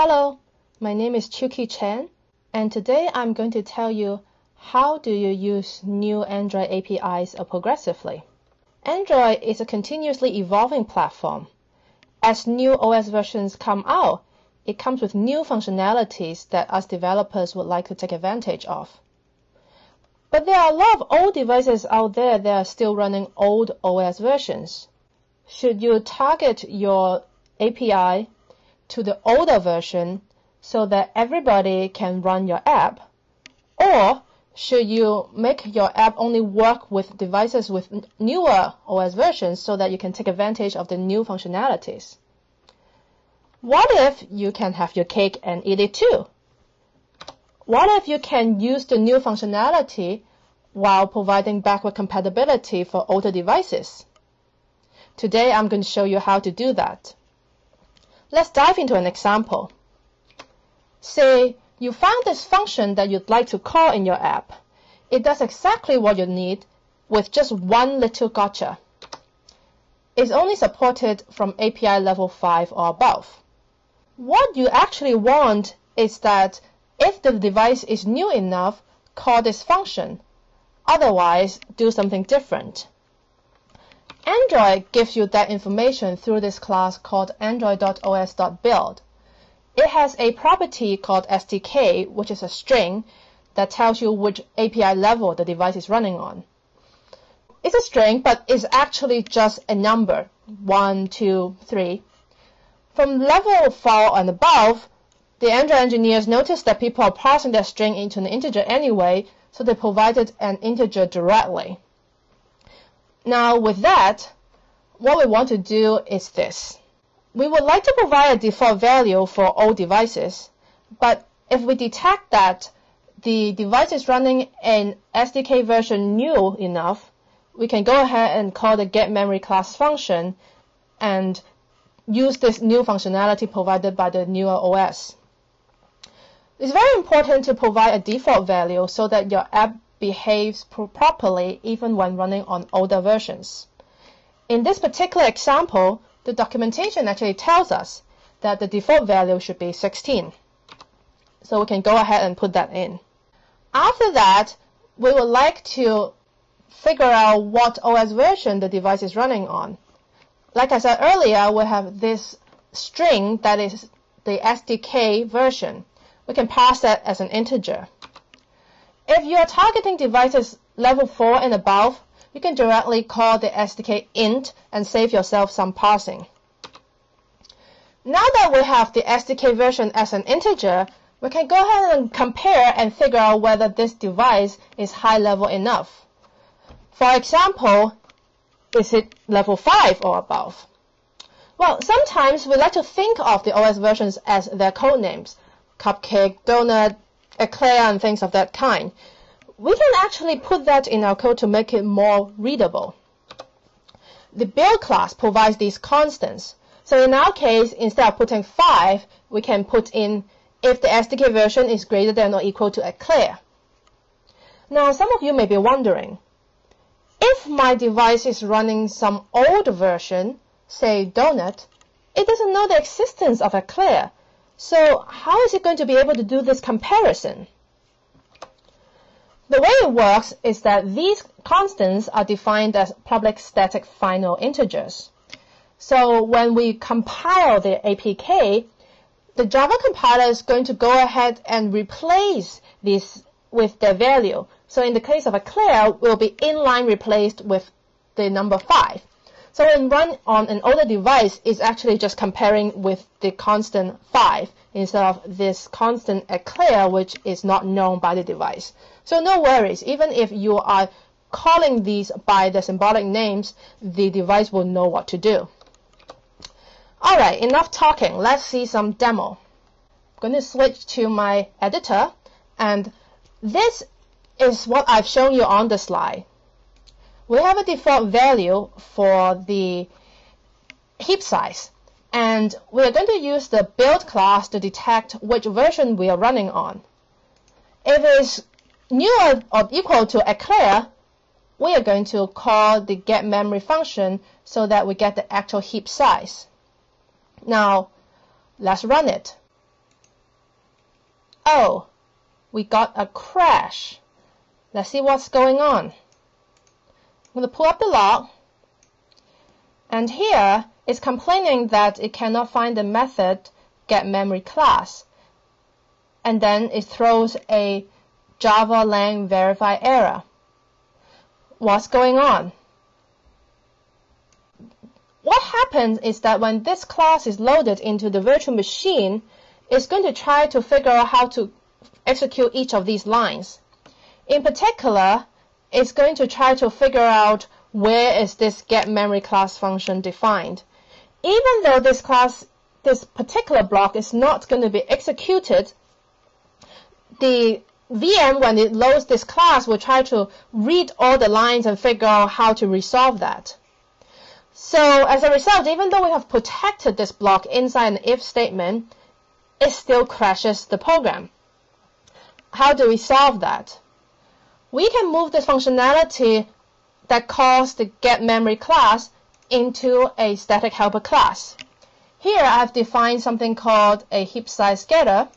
Hello, my name is Chiu-Ki Chen, and today I'm going to tell you how do you use new Android APIs progressively. Android is a continuously evolving platform. As new OS versions come out, it comes with new functionalities that us developers would like to take advantage of. But there are a lot of old devices out there that are still running old OS versions. Should you target your API to the older version so that everybody can run your app? Or should you make your app only work with devices with newer OS versions so that you can take advantage of the new functionalities? What if you can have your cake and eat it too? What if you can use the new functionality while providing backward compatibility for older devices? Today I'm going to show you how to do that. Let's dive into an example. Say you found this function that you'd like to call in your app. It does exactly what you need with just one little gotcha. It's only supported from API level 5 or above. What you actually want is that if the device is new enough, call this function. Otherwise, do something different. Android gives you that information through this class called android.os.build. It has a property called SDK, which is a string that tells you which API level the device is running on. It's a string, but it's actually just a number, 1, 2, 3. From level 4 and above, the Android engineers noticed that people are parsing that string into an integer anyway, so they provided an integer directly. Now with that, what we want to do is this. We would like to provide a default value for all devices, but if we detect that the device is running an SDK version new enough, we can go ahead and call the getMemory class function and use this new functionality provided by the newer OS. It's very important to provide a default value so that your app behaves properly even when running on older versions. In this particular example, the documentation actually tells us that the default value should be 16. So we can go ahead and put that in. After that, we would like to figure out what OS version the device is running on. Like I said earlier, we have this string that is the SDK version. We can pass that as an integer. If you are targeting devices level 4 and above, you can directly call the SDK int and save yourself some parsing. Now that we have the SDK version as an integer, we can go ahead and compare and figure out whether this device is high level enough. For example, is it level 5 or above? Well, sometimes we like to think of the OS versions as their code names, Cupcake, Donut, Eclair, and things of that kind. We can actually put that in our code to make it more readable. The build class provides these constants. So in our case, instead of putting 5, we can put in if the SDK version is greater than or equal to Eclair. Now, some of you may be wondering, if my device is running some old version, say Donut, it doesn't know the existence of Eclair. So how is it going to be able to do this comparison? The way it works is that these constants are defined as public static final integers. So when we compile the APK, the Java compiler is going to go ahead and replace this with their value. So in the case of Eclair, it will be inline replaced with the number 5. So when run on an older device, it's actually just comparing with the constant 5 instead of this constant Eclair, which is not known by the device. So no worries, even if you are calling these by the symbolic names, the device will know what to do. Alright, enough talking. Let's see some demo. I'm going to switch to my editor, and this is what I've shown you on the slide. We have a default value for the heap size, and we're going to use the build class to detect which version we are running on. If it's newer or equal to Eclair, we are going to call the getMemory function so that we get the actual heap size. Now, let's run it. oh, we got a crash. Let's see what's going on. I'm going to pull up the log, and here it's complaining that it cannot find the method getMemory class, and then it throws a Java lang verify error. What's going on? What happens is that when this class is loaded into the virtual machine, it's going to try to figure out how to execute each of these lines. In particular, it's going to try to figure out where is this getMemory class function defined. Even though this particular block is not going to be executed, the VM, when it loads this class, will try to read all the lines and figure out how to resolve that. So as a result, even though we have protected this block inside an if statement, it still crashes the program. How do we solve that? We can move this functionality that calls the getMemory class into a static helper class. Here I have defined something called a heap size getter,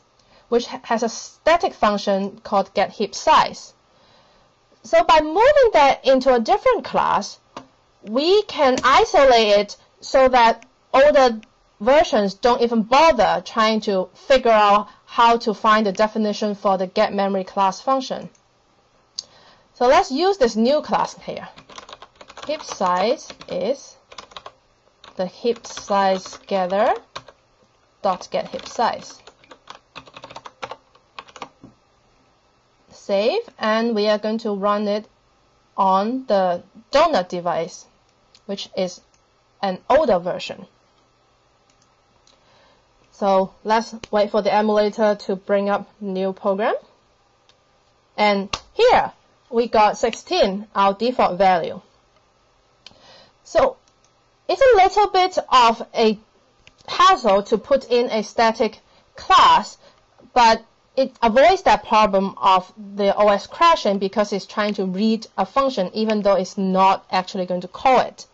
which has a static function called getHeapSize. So by moving that into a different class, we can isolate it so that older versions don't even bother trying to figure out how to find the definition for the getMemory class function. So let's use this new class here. Heap size is the heap size getter dot get heap size. Save, and we are going to run it on the donut device, which is an older version. So let's wait for the emulator to bring up new program. And here we got 16, our default value. So it's a little bit of a hassle to put in a static class, but it avoids that problem of the OS crashing because it's trying to read a function even though it's not actually going to call it.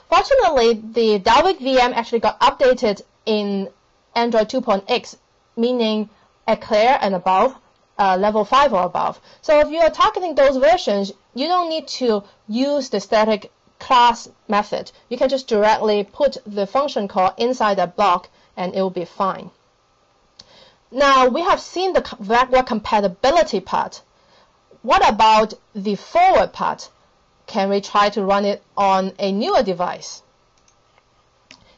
Fortunately, the Dalvik VM actually got updated in Android 2.x, meaning Eclair and above, level 5 or above. So if you are targeting those versions, you don't need to use the static class method. You can just directly put the function call inside that block and it will be fine. Now we have seen the backward compatibility part. What about the forward part? Can we try to run it on a newer device?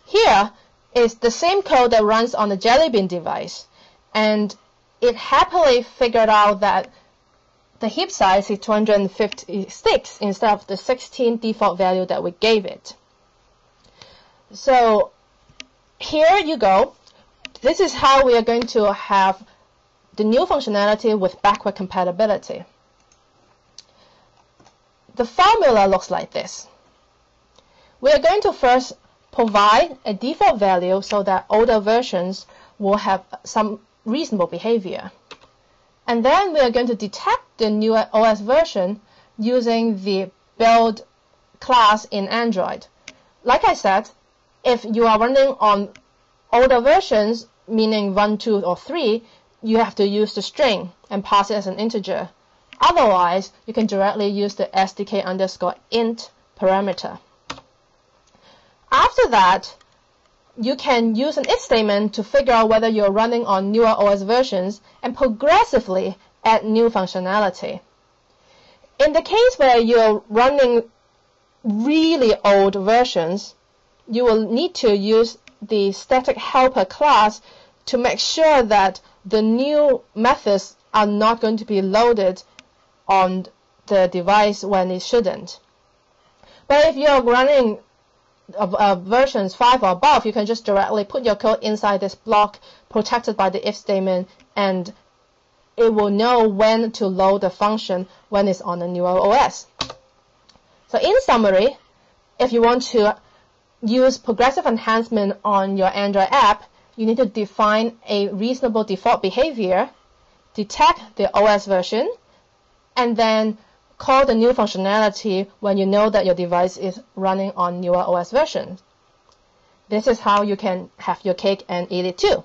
Here is the same code that runs on the Jelly Bean device, and it happily figured out that the heap size is 256 instead of the 16 default value that we gave it. So here you go. This is how we are going to have the new functionality with backward compatibility. The formula looks like this. We are going to first provide a default value so that older versions will have some reasonable behavior. And then we are going to detect the new OS version using the build class in Android. Like I said, if you are running on older versions, meaning 1, 2, or 3, you have to use the string and pass it as an integer. Otherwise, you can directly use the SDK_int parameter. After that, you can use an if statement to figure out whether you're running on newer OS versions and progressively add new functionality. In the case where you're running really old versions, you will need to use the static helper class to make sure that the new methods are not going to be loaded on the device when it shouldn't. But if you're running versions 5 or above, you can just directly put your code inside this block protected by the if statement, and it will know when to load the function when it's on a newer OS. So in summary, if you want to use progressive enhancement on your Android app, you need to define a reasonable default behavior, detect the OS version, and then call the new functionality when you know that your device is running on newer OS versions. This is how you can have your cake and eat it too.